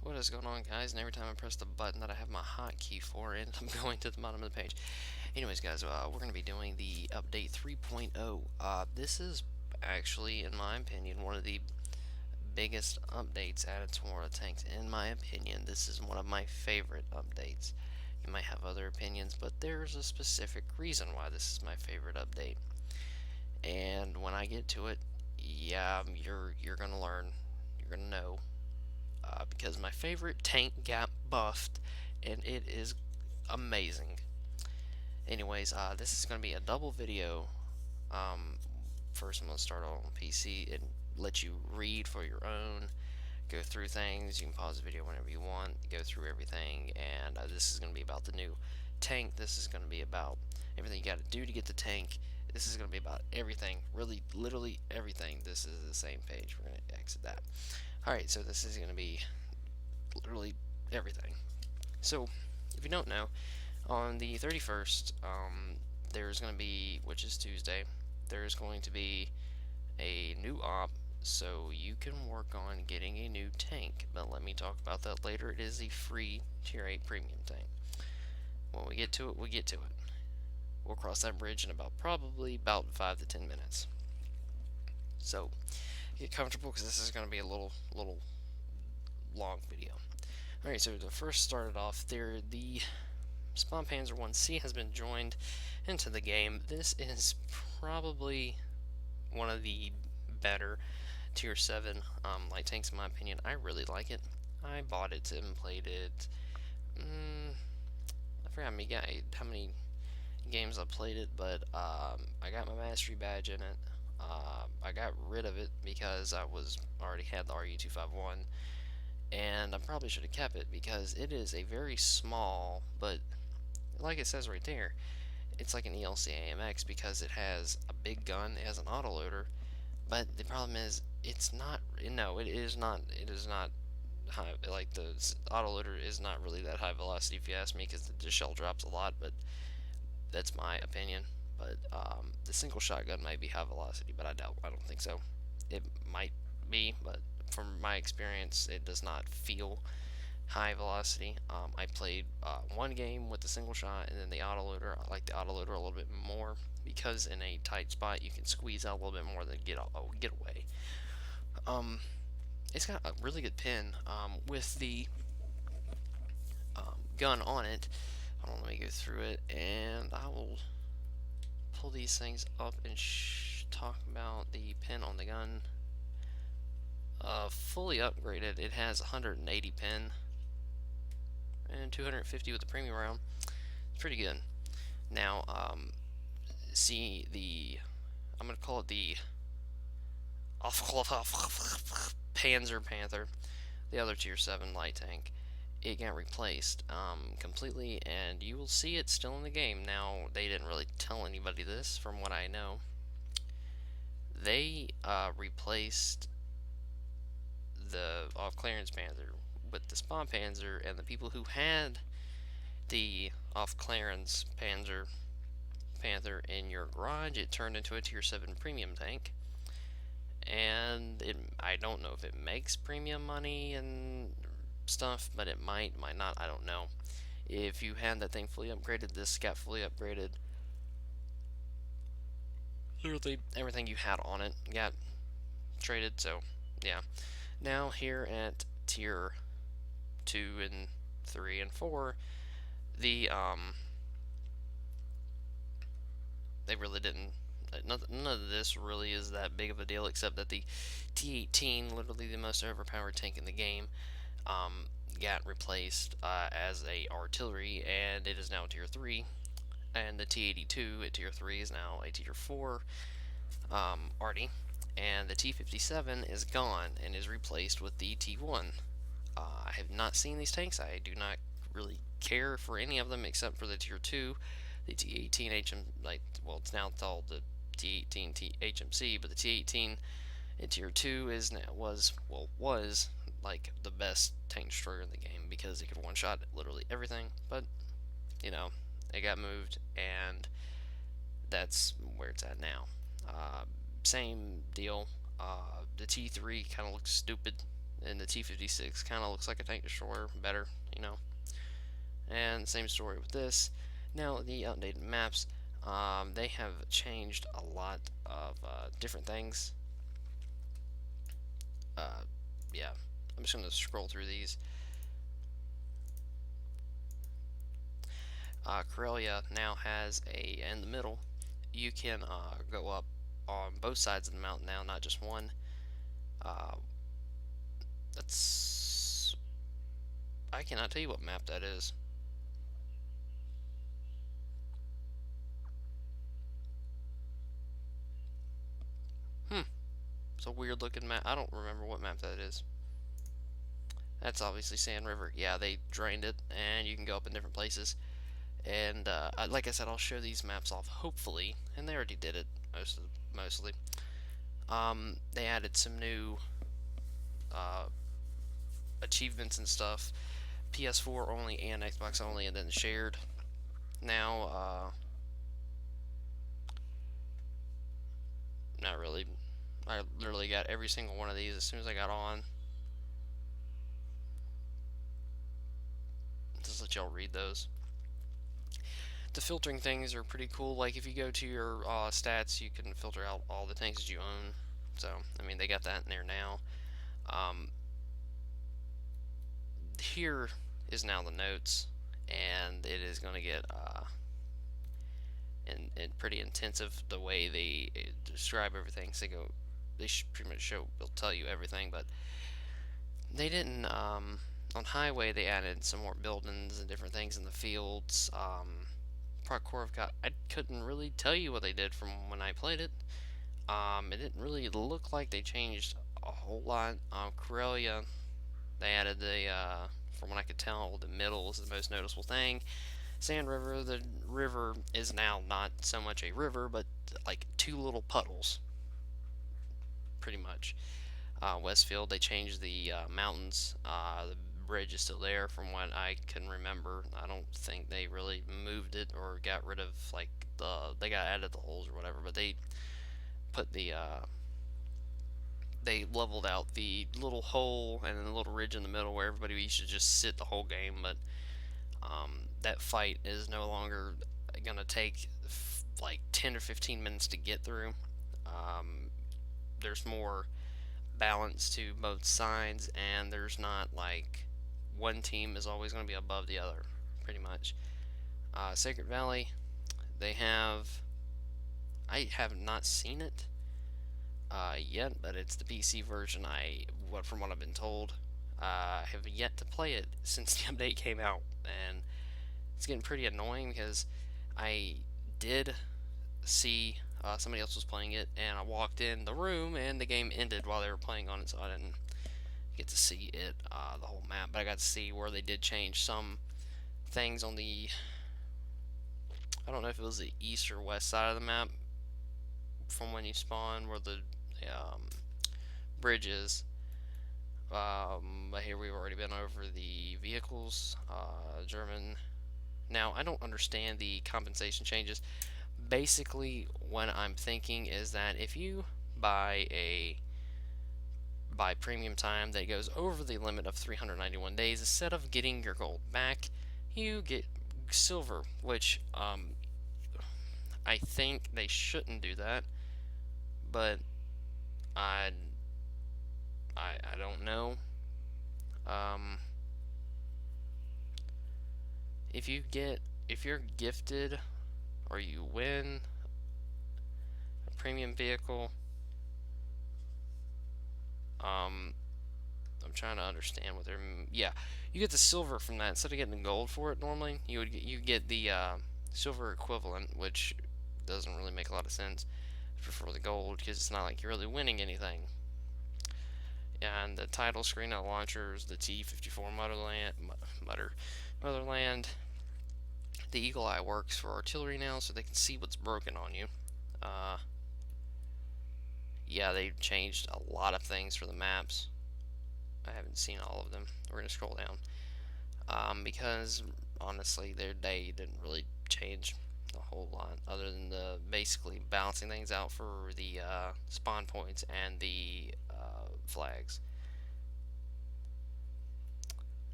What is going on, guys? And every time I press the button that I have my hotkey for, and I'm going to the bottom of the page. Anyways, guys, we're going to be doing the update 3.0. This is actually, in my opinion, one of the biggest updates added to World of Tanks. In my opinion, this is one of my favorite updates. You might have other opinions, but there's a specific reason why this is my favorite update. And when I get to it, yeah, you're gonna learn, you're gonna know because my favorite tank got buffed, and it is amazing. Anyways, this is going to be a double video. Um, First, I'm going to start on PC and let you read for your own, go through things. You can pause the video whenever you want, go through everything, and this is going to be about the new tank. This is going to be about everything you got to do to get the tank. This is going to be about everything, really, literally everything. This is the same page. We're going to exit that. Alright, so this is going to be literally everything. So, if you don't know, on the 31st, there's going to be, which is Tuesday, there's going to be a new op, so you can work on getting a new tank. But let me talk about that later. It is a free Tier 8 premium tank. When we get to it, we get to it. We'll cross that bridge in probably about 5 to 10 minutes. So, get comfortable because this is going to be a little long video. Alright, so to first start it off, the Spawn Panzer 1C has been joined into the game. This is probably one of the better Tier 7 light tanks in my opinion. I really like it. I bought it and played it. I forgot how many games I played it, but I got my mastery badge in it. I got rid of it because I already had the RU-251, and I probably should have kept it because it is a very small, but like it says right there, it's like an ELC AMX because it has a big gun, it has an autoloader, but the problem is it's not. No, it is not. It is not high. Like the autoloader is not really that high velocity if you ask me, because the shell drops a lot. But that's my opinion. But the single shotgun might be high velocity, but I doubt. I don't think so. It might be, but from my experience, it does not feel high velocity. I played one game with the single shot and then the autoloader. I like the autoloader a little bit more because in a tight spot you can squeeze out a little bit more than get away. Um, it's got a really good pin with the gun on it. Hold on, let me go through it and I will pull these things up and talk about the pin on the gun. Fully upgraded, it has 180 pin and 250 with the premium round. It's pretty good. Now, see I'm gonna call it the Panzer Panther, the other Tier 7 light tank. It got replaced completely, and you will see it still in the game. Now, they didn't really tell anybody this, from what I know. They replaced the off clearance Panther with the Spawn Panzer, and the people who had the off clearance Panther in your garage, it turned into a Tier 7 premium tank. And I don't know if it makes premium money and stuff, but it might not, I don't know. If you had that thing fully upgraded, this got fully upgraded. Literally everything you had on it got traded, so yeah. Now here at Tier 2 and 3 and 4, the they really didn't. None of this really is that big of a deal, except that the T-18, literally the most overpowered tank in the game, got replaced as a artillery, and it is now Tier 3. And the T-82 at Tier 3 is now a Tier 4 arty. And the T-57 is gone and is replaced with the T-1. I have not seen these tanks. I do not really care for any of them except for the Tier 2, the T-18 well, it's now called the T-18 HMC, but the T-18 in Tier 2 was like the best tank destroyer in the game because it could one-shot literally everything, but you know, it got moved, and that's where it's at now. Same deal. The T3 kind of looks stupid. and the T-56 kind of looks like a tank destroyer, better, you know. And same story with this. Now the updated maps, they have changed a lot of different things. Yeah, I'm just gonna scroll through these. Corellia now has in the middle. You can go up on both sides of the mountain now, not just one. Uh, that's I cannot tell you what map that is. It's a weird looking map. I don't remember what map that is. That's obviously Sand River. Yeah, they drained it, and you can go up in different places. And like I said, I'll show these maps off hopefully, and they already did it mostly. They added some new uh, achievements and stuff. PS4 only and Xbox only, and then shared. Now, not really. I literally got every single one of these as soon as I got on. Just let y'all read those. The filtering things are pretty cool. Like if you go to your stats, you can filter out all the tanks that you own. So I mean, they got that in there now. Here is now the notes, and it is going to get and pretty intensive the way they describe everything. So they pretty much they'll tell you everything, but they didn't. On highway, they added some more buildings and different things in the fields. Parkour, I couldn't really tell you what they did from when I played it. It didn't really look like they changed a whole lot. Corellia, they added from what I could tell, the middle is the most noticeable thing. Sand River, the river is now not so much a river, but like two little puddles, pretty much. Westfield, they changed the mountains. The bridge is still there from what I can remember. I don't think they really moved it or got rid of like they got added the holes or whatever, but they put they leveled out the little hole and then the little ridge in the middle where everybody used to just sit the whole game, but that fight is no longer gonna take like 10 or 15 minutes to get through. There's more balance to both sides, and there's not like one team is always going to be above the other, pretty much. Sacred Valley, they have. I have not seen it yet, but it's the PC version. From what I've been told, have yet to play it since the update came out, and it's getting pretty annoying because I did see somebody else was playing it, and I walked in the room, and the game ended while they were playing on it, so I didn't get to see it, the whole map, but I got to see where they did change some things on the, I don't know if it was the east or west side of the map from when you spawn, where the um, bridge is. But here we've already been over the vehicles, German. Now, I don't understand the compensation changes. Basically, what I'm thinking is that if you buy premium time that goes over the limit of 391 days, instead of getting your gold back, you get silver, which I think they shouldn't do that, but I don't know. If you're gifted or you win a premium vehicle, I'm trying to understand what they're. Yeah, you get the silver from that instead of getting the gold for it. Normally, you get the silver equivalent, which doesn't really make a lot of sense. I prefer the gold because it's not like you're really winning anything. And the title screen at launchers, the T-54 Motherland. The Eagle Eye works for artillery now, so they can see what's broken on you. Yeah, they changed a lot of things for the maps. I haven't seen all of them. We're gonna scroll down because honestly, they didn't really change a whole lot other than the basically balancing things out for the spawn points and the flags.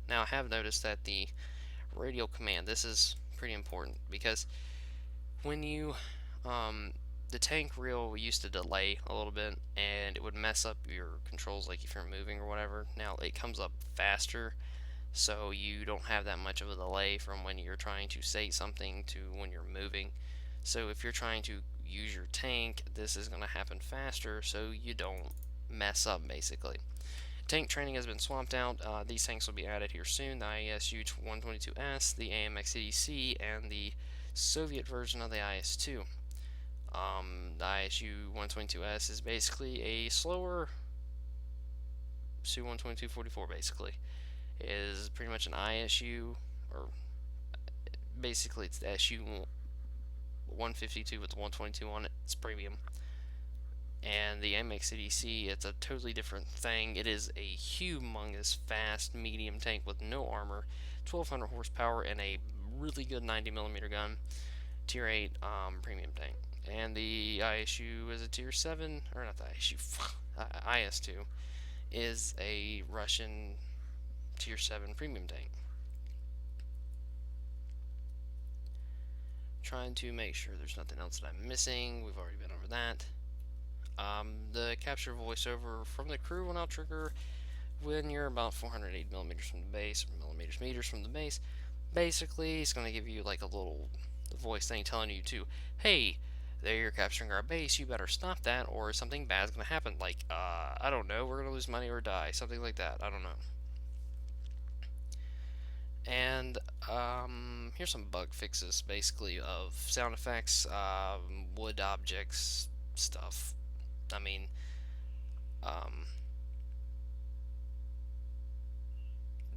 Now I have noticed that the radial command, this is pretty important, because when you the tank reel used to delay a little bit and it would mess up your controls, like if you're moving or whatever. Now it comes up faster, so you don't have that much of a delay from when you're trying to say something to when you're moving. So if you're trying to use your tank, this is going to happen faster so you don't mess up, basically. Tank training has been swapped out. These tanks will be added here soon: the ISU 122S, the AMX CDC, and the Soviet version of the IS-2. The ISU 122S is basically a slower Su-122-44. Basically, it is pretty much an ISU, or basically it's the SU 152 with the 122 on it. It's premium. And the AMX CDC, it's a totally different thing. It is a humongous, fast, medium tank with no armor, 1200 horsepower, and a really good 90mm gun. Tier 8 premium tank. And the ISU is a Tier 7, or not the ISU, IS-2 is a Russian Tier 7 premium tank. Trying to make sure there's nothing else that I'm missing. We've already been over that. The capture voiceover from the crew will now trigger when you're about 408 mm from the base, or meters from the base. Basically, it's going to give you like a little voice thing telling you to, hey, there, you're capturing our base, you better stop that, or something bad's going to happen. Like, I don't know, we're going to lose money or die, something like that. I don't know. And here's some bug fixes, basically, of sound effects, wood objects, stuff. I mean,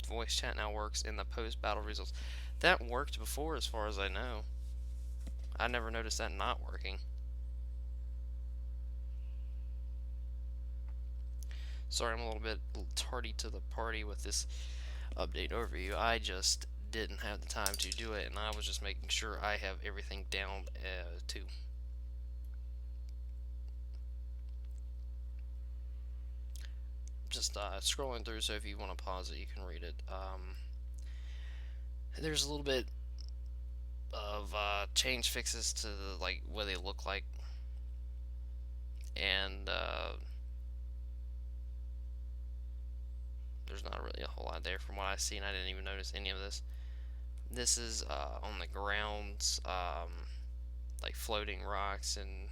voice chat now works in the post-battle results. That worked before, as far as I know. I never noticed that not working. Sorry, I'm a little bit tardy to the party with this update overview. I just didn't have the time to do it, and I was just making sure I have everything down too. Just scrolling through, so if you want to pause it, you can read it. There's a little bit of change fixes to like what they look like, and there's not really a whole lot there from what I've seen. I didn't even notice any of this. This is on the grounds, like floating rocks, and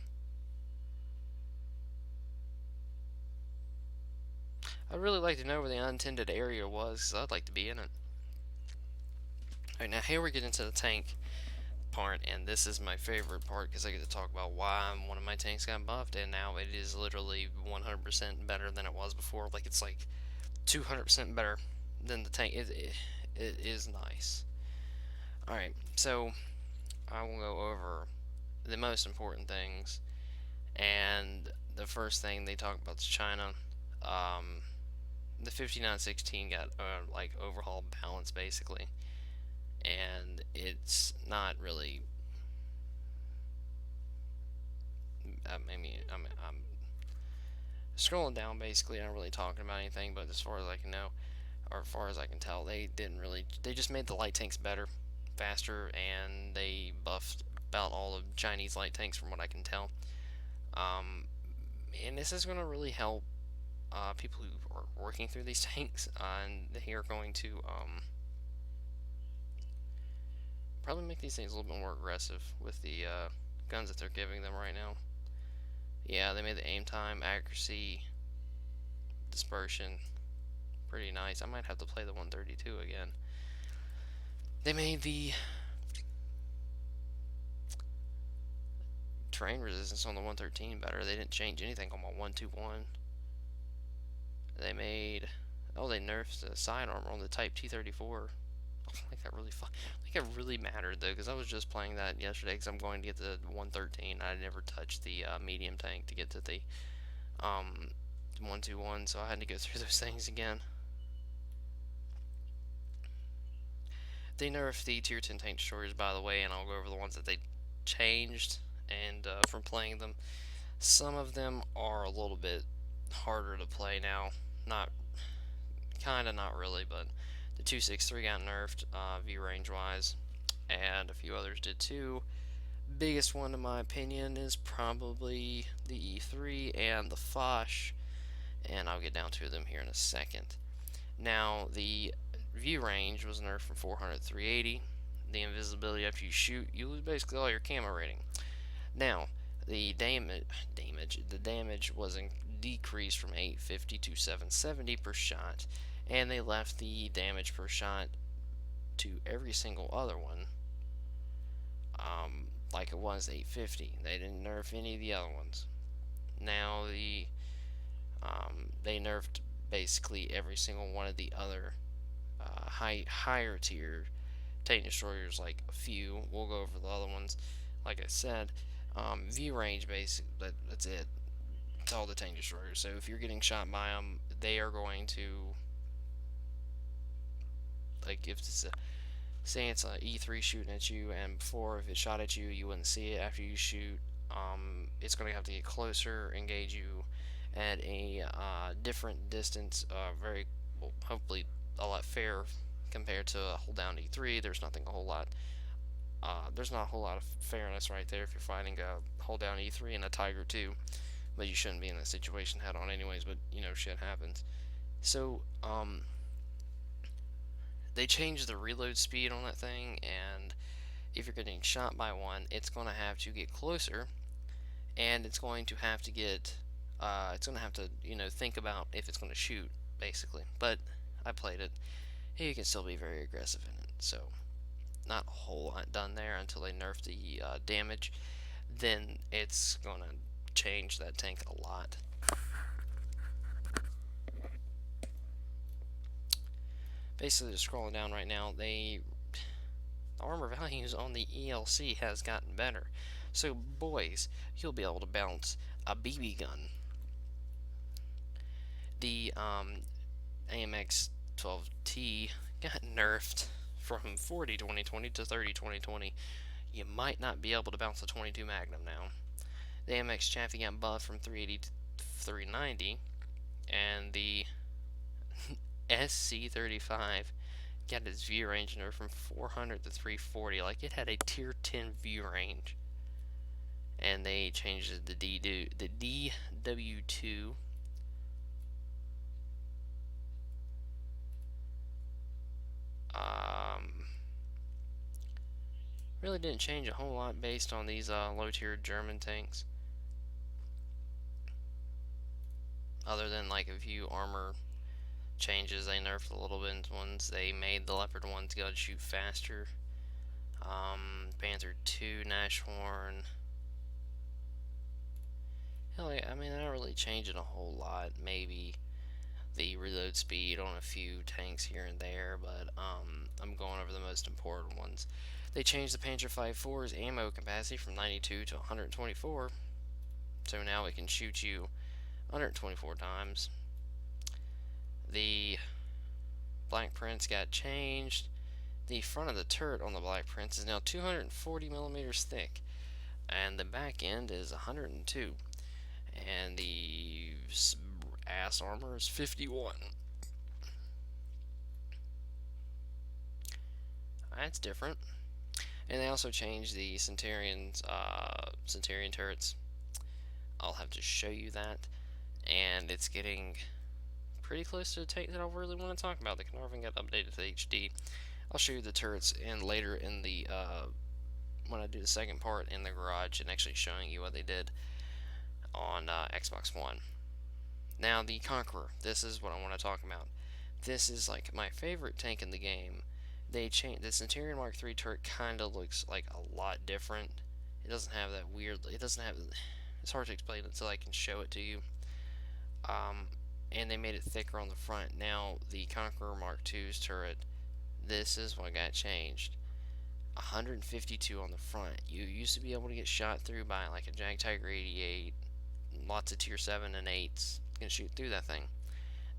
I'd really like to know where the unintended area was, because I'd like to be in it. Alright, now here we get into the tank part, and this is my favorite part because I get to talk about why one of my tanks got buffed, and now it is literally 100% better than it was before. Like, it's like 200% better than the tank. It is nice. Alright, so I will go over the most important things, and the first thing they talk about is China. The 5916 got like overhaul balance, basically, and it's not really. I'm scrolling down, basically, not really talking about anything, but as far as I can know, or as far as I can tell, they didn't really. They just made the light tanks better, faster, and they buffed about all the Chinese light tanks, from what I can tell. And this is going to really help people who are working through these tanks, and they are going to probably make these things a little bit more aggressive with the guns that they're giving them right now. Yeah, they made the aim time, accuracy, dispersion pretty nice. I might have to play the 132 again. They made the terrain resistance on the 113 better. They didn't change anything on my 121. They made, oh, they nerfed the side armor on the Type T34. I think that really mattered, though, because I was just playing that yesterday because I'm going to get the 113. I never touched the medium tank to get to the 121, so I had to go through those things again. They nerfed the tier 10 tank destroyers, by the way, and I'll go over the ones that they changed. And from playing them, some of them are a little bit harder to play now. Not really, but The 263 got nerfed view range wise, and a few others did too. Biggest one in my opinion is probably the E3 and the Foch, and I'll get down to them here in a second. Now, the view range was nerfed from 400 to 380. The invisibility after you shoot, you lose basically all your camo rating. Now, the damage was decreased from 850 to 770 per shot, and they left the damage per shot to every single other one like it was 850. They didn't nerf any of the other ones. Now they nerfed basically every single one of the other higher tier tank destroyers, like a few. We'll go over the other ones. Like I said, view range that's it. It's all the tank destroyers. So if you're getting shot by them, they are going to, like, if it's say it's an E3 shooting at you, and before, if it shot at you, you wouldn't see it. After you shoot, it's going to have to get closer, engage you at a different distance, very well, hopefully a lot fair compared to a hold down E3. There's not a whole lot of fairness right there if you're fighting a hold down E3 and a Tiger 2, but you shouldn't be in that situation head on anyways. But you know, shit happens. So they changed the reload speed on that thing, and if you're getting shot by one, it's going to have to get closer, and it's going to have to think about if it's going to shoot, basically. But I played it. You can still be very aggressive in it, so not a whole lot done there until they nerf the damage. Then it's going to change that tank a lot. Basically, just scrolling down right now, the armor values on the ELC has gotten better. So, boys, you'll be able to bounce a BB gun. The AMX 12T got nerfed from 40 2020 to 30 2020. You might not be able to bounce a 22 Magnum now. The AMX Chaffee got buffed from 380 to 390, and the SC35 got its view range nerfed from 400 to 340. Like, it had a tier 10 view range, and they changed the DW2 really didn't change a whole lot based on these low tier German tanks, other than like a few armor changes. They nerfed the little bit ones. They made the Leopard ones go to shoot faster. Panzer II Nashorn. Hell, I mean, they're not really changing a whole lot. Maybe the reload speed on a few tanks here and there, but I'm going over the most important ones. They changed the Panzer V4's ammo capacity from 92 to 124, so now it can shoot you 124 times. The Black Prince got changed. The front of the turret on the Black Prince is now 240 millimeters thick, and the back end is 102, and the ass armor is 51. That's different. And they also changed the Centurion turrets. I'll have to show you that, and it's getting pretty close to the tank that I really want to talk about. The Caernarvon got updated to HD. I'll show you the turrets later in the when I do the second part in the garage, and actually showing you what they did on Xbox One. Now, the Conqueror. This is what I want to talk about. This is like my favorite tank in the game. They changed the Centurion Mark III turret. Kind of looks like a lot different. It doesn't have that weird. It doesn't have. It's hard to explain until I can show it to you. And they made it thicker on the front. Now, the Conqueror Mark II's turret. This is what got changed. 152 on the front. You used to be able to get shot through by like a Jagdtiger 88. Lots of tier 7 and 8s can shoot through that thing.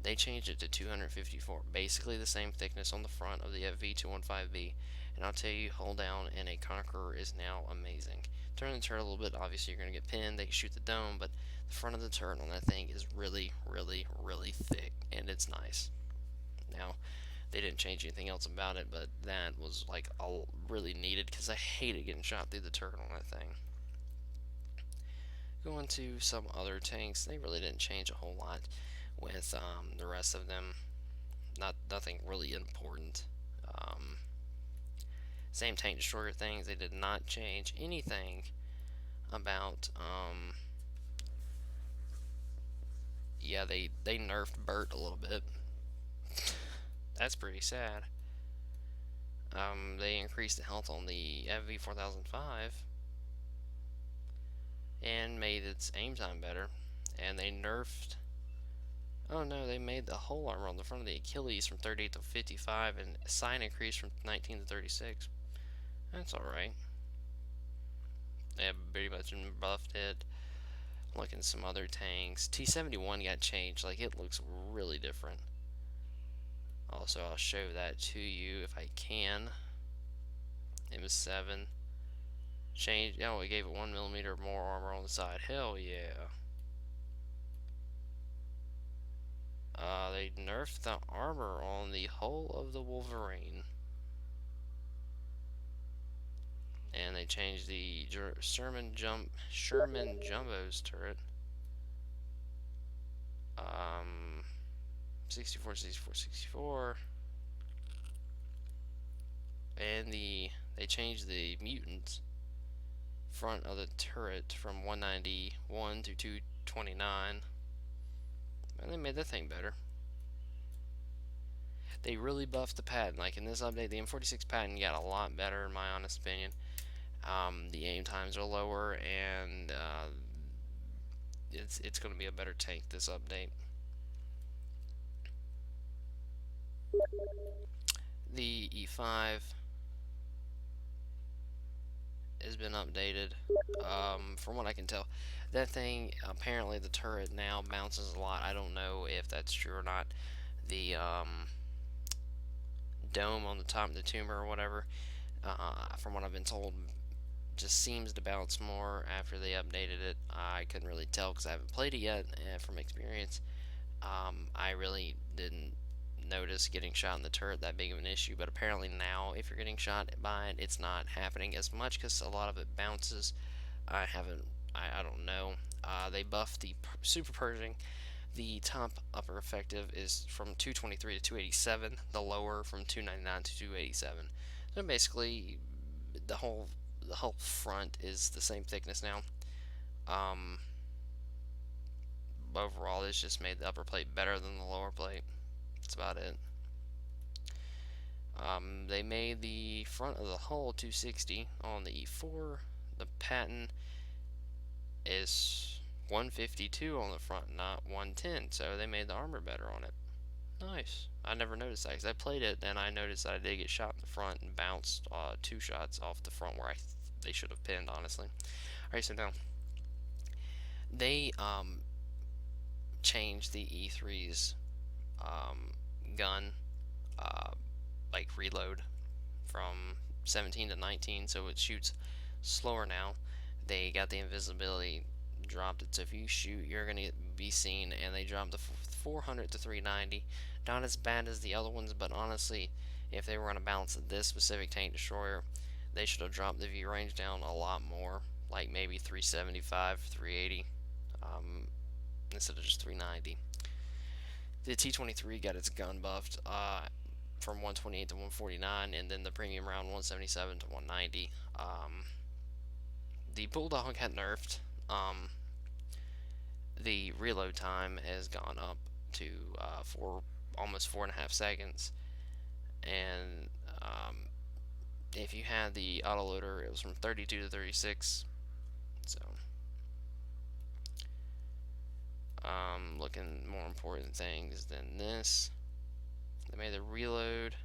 They changed it to 254, basically the same thickness on the front of the FV215B, and I'll tell you, hold down in a Conqueror is now amazing. Turn the turret a little bit, obviously you're going to get pinned, they can shoot the dome, but the front of the turret on that thing is really, really, really thick, and it's nice. Now, They didn't change anything else about it, but that was like all really needed because I hated getting shot through the turret on that thing. Going to some other tanks, they really didn't change a whole lot with the rest of them. Nothing really important. Same tank destroyer things. They did not change anything about. Yeah, they nerfed Bert a little bit. That's pretty sad. They increased the health on the FV4005 and made its aim time better. And they nerfed. Oh no, they made the whole armor on the front of the Achilles from 38 to 55 and sign increased from 19 to 36. That's alright. They have pretty much buffed it. Looking at some other tanks. T71 got changed. Like, it looks really different. Also, I'll show that to you if I can. M7. Changed. Oh, it gave it 1mm more armor on the side. Hell yeah. They nerfed the armor on the hull of the Wolverine. And they changed the Sherman Jumbo's turret. 64, 64, 64. And they changed the mutants front of the turret from 191 to 229. And they made that thing better. They really buffed the pattern. Like in this update, the M46 pattern got a lot better in my honest opinion. The aim times are lower, and it's going to be a better tank this update. The E5 has been updated. From what I can tell, that thing, apparently the turret now bounces a lot. I don't know if that's true or not. The dome on the top of the tumor or whatever, from what I've been told, just seems to bounce more after they updated it. I couldn't really tell because I haven't played it yet. From experience, I really didn't notice getting shot in the turret that big of an issue, but apparently now if you're getting shot by it, it's not happening as much because a lot of it bounces. I don't know. They buffed the super purging. The top upper effective is from 223 to 287, the lower from 299 to 287. So basically the whole front is the same thickness now. Overall, it's just made the upper plate better than the lower plate. That's about it. They made the front of the hull 260 on the E4. The patent is 152 on the front, not 110. So they made the armor better on it. Nice. I never noticed that because I played it and I noticed that I did get shot in the front and bounced 2 shots off the front where they should have pinned, honestly. Alright, so now they changed the E3's gun like reload from 17 to 19, so it shoots slower now. They got the invisibility dropped it, so if you shoot, you're gonna be seen, and they dropped the 400 to 390. Not as bad as the other ones, but honestly, if they were gonna balance this specific tank destroyer, they should have dropped the view range down a lot more, like maybe 375, 380, instead of just 390. The T23 got its gun buffed from 128 to 149, and then the premium round 177 to 190. The Bulldog got nerfed. The reload time has gone up to almost 4.5 seconds, and if you had the autoloader, it was from 32 to 36. So, looking more important things than this. They made the reload.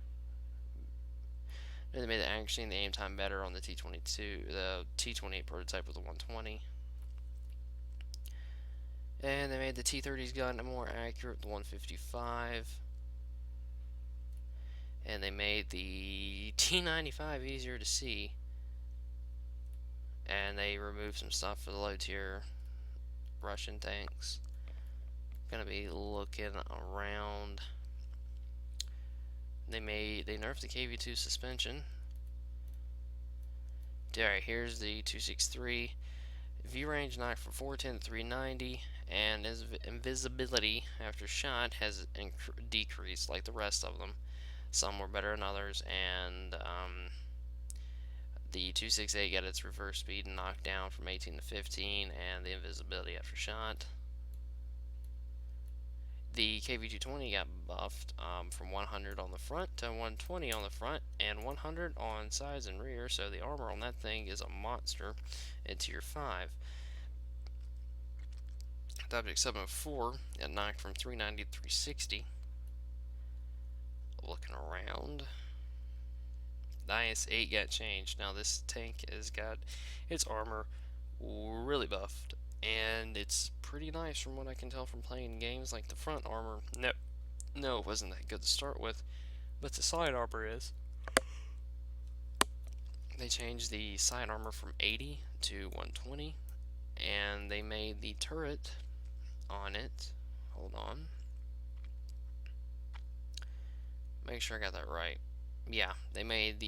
They made the accuracy and the aim time better on the T22, the T28 prototype with the 120. And they made the T30's gun more accurate, the 155. And they made the T95 easier to see. And they removed some stuff for the low tier Russian tanks. Gonna be looking around They nerfed the KV2 suspension. Alright, here's the 263. View range knocked from 410 to 390, and his invisibility after shot has decreased like the rest of them. Some were better than others, and the 268 got its reverse speed knocked down from 18 to 15, and the invisibility after shot. The KV220 got buffed from 100 on the front to 120 on the front and 100 on sides and rear, so the armor on that thing is a monster in tier 5. The Object 704 got knocked from 390 to 360. Looking around, the IS-8 got changed. Now this tank has got its armor really buffed, and it's pretty nice from what I can tell from playing games. Like the front armor, no, it wasn't that good to start with, but the side armor is. They changed the side armor from 80 to 120, and they made the turret on it. Hold on. Make sure I got that right. Yeah, they made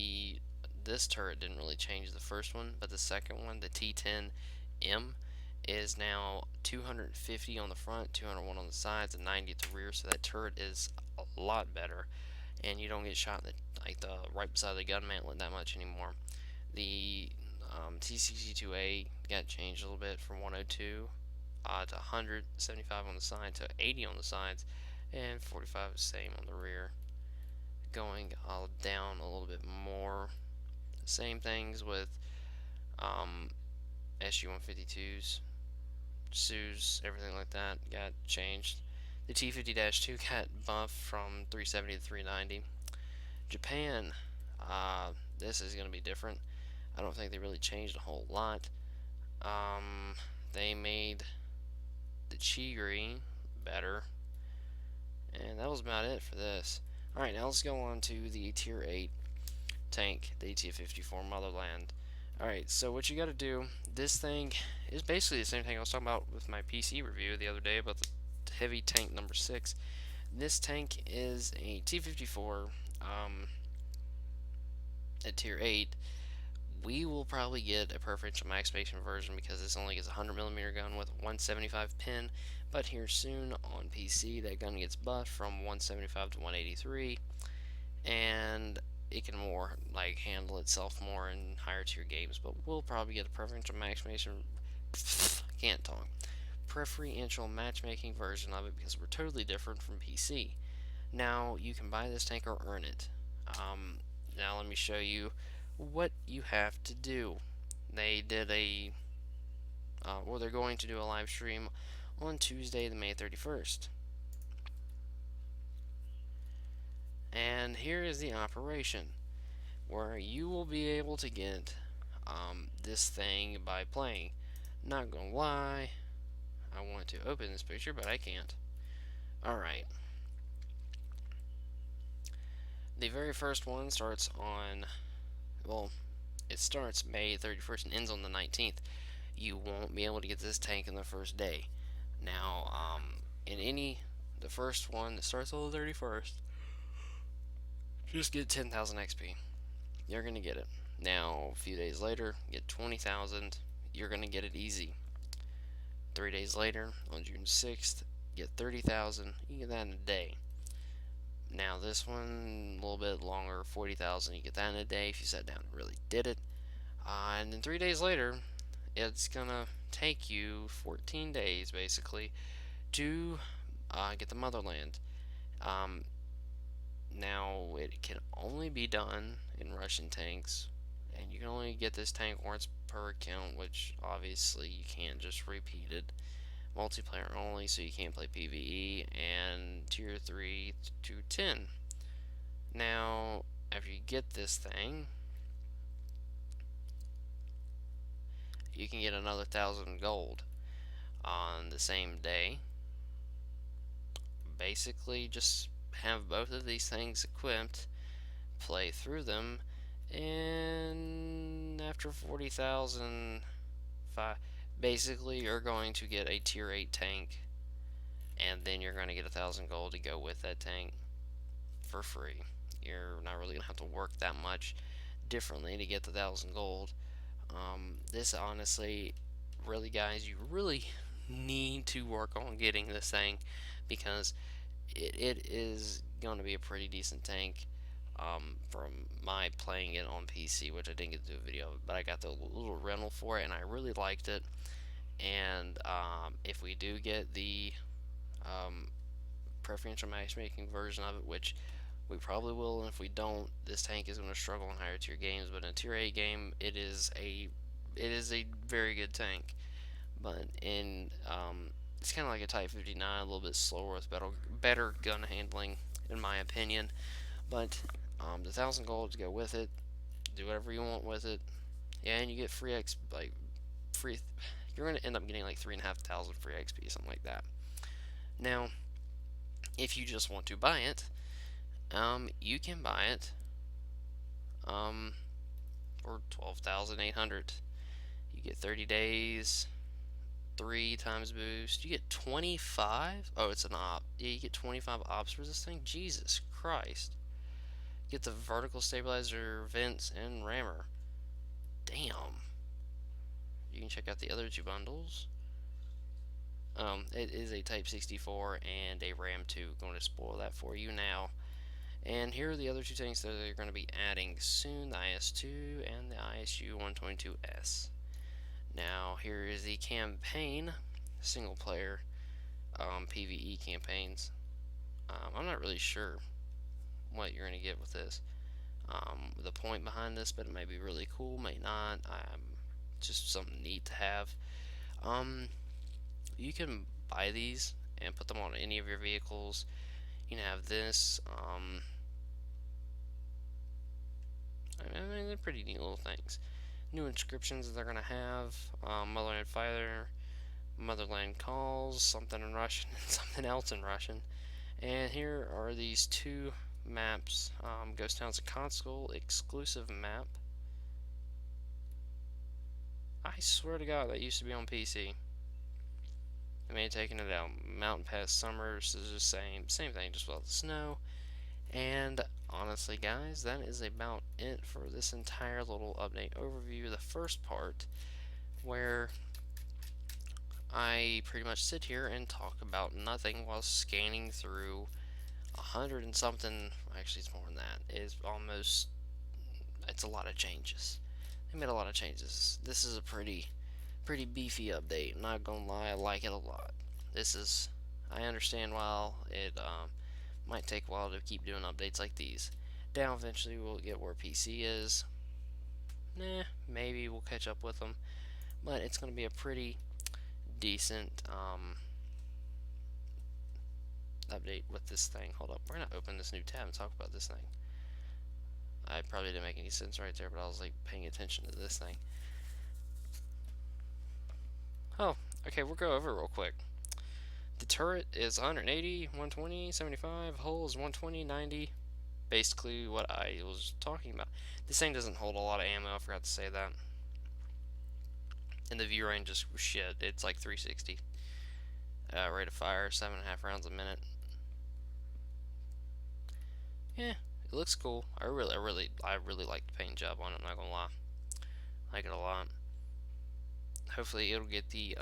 this turret didn't really change the first one, but the second one, the T10M, is now 250 on the front, 201 on the sides, and 90 at the rear. So that turret is a lot better, and you don't get shot in the right beside the gun mantlet that much anymore. The TCC2A got changed a little bit from 102 to 175 on the side to 80 on the sides, and 45 is the same on the rear. Going down a little bit more. Same things with SU-152s, SUs, everything like that got changed. The T50-2 got buffed from 370 to 390. Japan, this is going to be different. I don't think they really changed a whole lot. They made the Chigiri better, and that was about it for this. Alright, now let's go on to the tier 8 tank, the AT-54 Motherland. Alright, so what you gotta do, this thing is basically the same thing I was talking about with my PC review the other day about the heavy tank number 6. This tank is a T-54 at tier 8. We will probably get a preferential maximation version because this only gets a 100mm gun with a 175 pin, but here soon on PC that gun gets buffed from 175 to 183, and it can more handle itself more in higher tier games. But we'll probably get a preferential maximation can't talk preferential matchmaking version of it because we're totally different from PC. Now you can buy this tank or earn it. Now let me show you what you have to do. They did they're going to do a live stream on Tuesday, the May 31st. And here is the operation where you will be able to get this thing by playing. Not gonna lie, I want to open this picture, but I can't. Alright. The very first one starts on, well, it starts May 31st and ends on the 19th. You won't be able to get this tank in the first day. Now, the first one that starts on the 31st, just get 10,000 XP. You're going to get it. Now, a few days later, get 20,000. You're going to get it easy. 3 days later, on June 6th, get 30,000. You get that in a day. Now, this one, a little bit longer, 40,000. You get that in a day if you sat down and really did it. And then 3 days later, it's going to take you 14 days, basically, to get the Motherland. Now, it can only be done in Russian tanks, and you can only get this tank once per account, which obviously you can't just repeat it. Multiplayer only, so you can't play PvE, and tier 3 to 10. Now, after you get this thing, you can get another 1,000 gold on the same day. Basically, just have both of these things equipped, play through them, and after 40,000, basically you're going to get a tier 8 tank, and then you're going to get 1,000 gold to go with that tank for free. you're not really gonna have to work that much differently to get the 1,000 gold. This honestly, really, guys, you really need to work on getting this thing because it is going to be a pretty decent tank. From my playing it on PC, which I didn't get to do a video of, but I got the little rental for it and I really liked it. And if we do get the um, preferential matchmaking version of it, which we probably will, and if we don't, this tank is going to struggle in higher tier games. But in a tier 8 game, it is a very good tank. But in it's kind of like a Type 59, a little bit slower with better gun handling, in my opinion. But the 1,000 gold to go with it, do whatever you want with it. Yeah, and you get free X, like free. You're gonna end up getting like 3,500 free XP, something like that. Now, if you just want to buy it, you can buy it for 12,800. You get 30 days, 3 times boost. You get 25. Oh, it's an op. Yeah, you get 25 ops for this thing. Jesus Christ. You get the vertical stabilizer, vents, and rammer. Damn. You can check out the other two bundles. It is a Type 64 and a RAM 2. Going to spoil that for you now. And here are the other two tanks that they're going to be adding soon, the IS-2 and the ISU-122S. Now, here is the campaign, single player PvE campaigns. I'm not really sure what you're going to get with this. The point behind this, but it may be really cool, may not. Just something neat to have. You can buy these and put them on any of your vehicles. You can have this. I mean, they're pretty neat little things. New inscriptions that they're going to have. Motherland Fighter, Motherland Calls, something in Russian, and something else in Russian. And here are these two maps. Ghost Town's a console exclusive map. I swear to God, that used to be on PC. I may have taken it out. Mountain Pass Summers is the same thing, just without the snow. And honestly, guys, that is about it for this entire little update overview. The first part, where I pretty much sit here and talk about nothing while scanning through 100 and something. Actually, it's more than that. It's a lot of changes. They made a lot of changes. This is a pretty beefy update. Not gonna lie, I like it a lot. I understand why it might take a while to keep doing updates like these. Down eventually we'll get where PC is. Maybe we'll catch up with them. But it's gonna be a pretty decent update with this thing. Hold up, we're gonna open this new tab and talk about this thing. I probably didn't make any sense right there, but I was like paying attention to this thing. Oh, okay, we'll go over it real quick. The turret is 180, 120, 75, hull is 120, 90. Basically what I was talking about. This thing doesn't hold a lot of ammo, I forgot to say that. And the view range is shit, it's like 360. Rate of fire, 7.5 rounds a minute. Yeah, it looks cool. I really like the paint job on it, I'm not gonna lie. I like it a lot. Hopefully it'll get the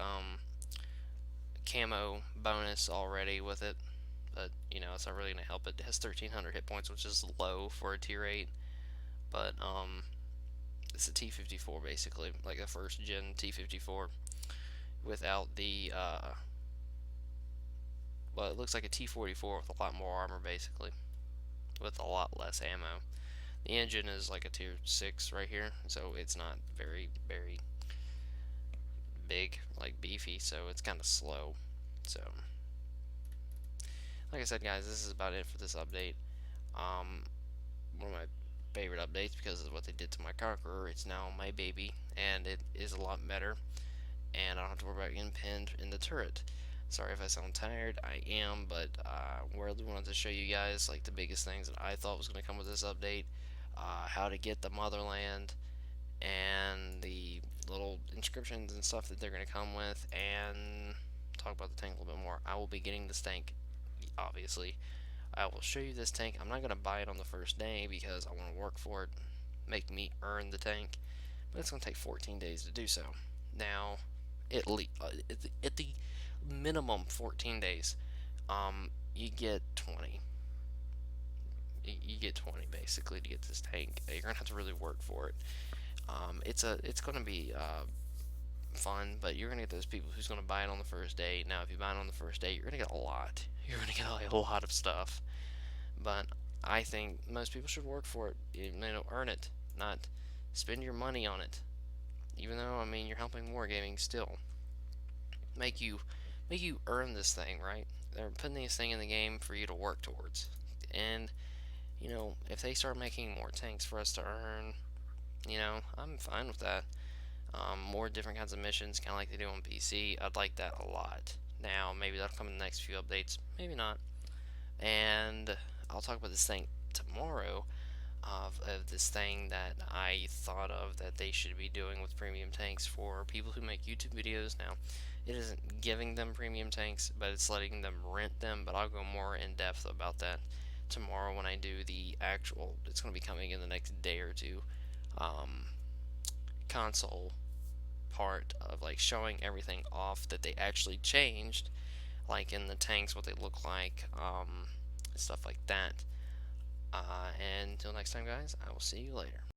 camo bonus already with it, but you know, it's not really gonna help. It has 1,300 hit points, which is low for a tier 8, but it's a T54 basically, like a first gen T54 without the well, it looks like a T44 with a lot more armor basically, with a lot less ammo. The engine is like a tier 6 right here, so it's not very big, like beefy, so it's kind of slow. So like I said, guys, this is about it for this update. One of my favorite updates because of what they did to my Conqueror. It's now my baby, and it is a lot better, and I don't have to worry about getting pinned in the turret. Sorry if I sound tired, I am, but I really wanted to show you guys like the biggest things that I thought was going to come with this update, how to get the Motherland, and the little inscriptions and stuff that they're going to come with, and talk about the tank a little bit more. I will be getting this tank, obviously, I will show you this tank. I'm not going to buy it on the first day because I want to work for it, make me earn the tank, but it's going to take 14 days to do so. Now, at the minimum 14 days, you get 20. You get 20 basically to get this tank. You're gonna have to really work for it. It's gonna be fun, but you're gonna get those people who's gonna buy it on the first day. Now, if you buy it on the first day, you're gonna get a lot. You're gonna get a lot of stuff. But I think most people should work for it. Earn it, not spend your money on it. Even though I mean you're helping wargaming, still make you earn this thing, right? They're putting this thing in the game for you to work towards. And if they start making more tanks for us to earn, I'm fine with that. More different kinds of missions, kind of like they do on PC. I'd like that a lot. Now, maybe that'll come in the next few updates, maybe not. And I'll talk about this thing tomorrow of this thing that I thought of that they should be doing with premium tanks for people who make YouTube videos. Now, it isn't giving them premium tanks, but it's letting them rent them. But I'll go more in depth about that tomorrow when I do the actual. It's going to be coming in the next day or two. Console part of like showing everything off that they actually changed, like in the tanks, what they look like, stuff like that. And until next time, guys, I will see you later.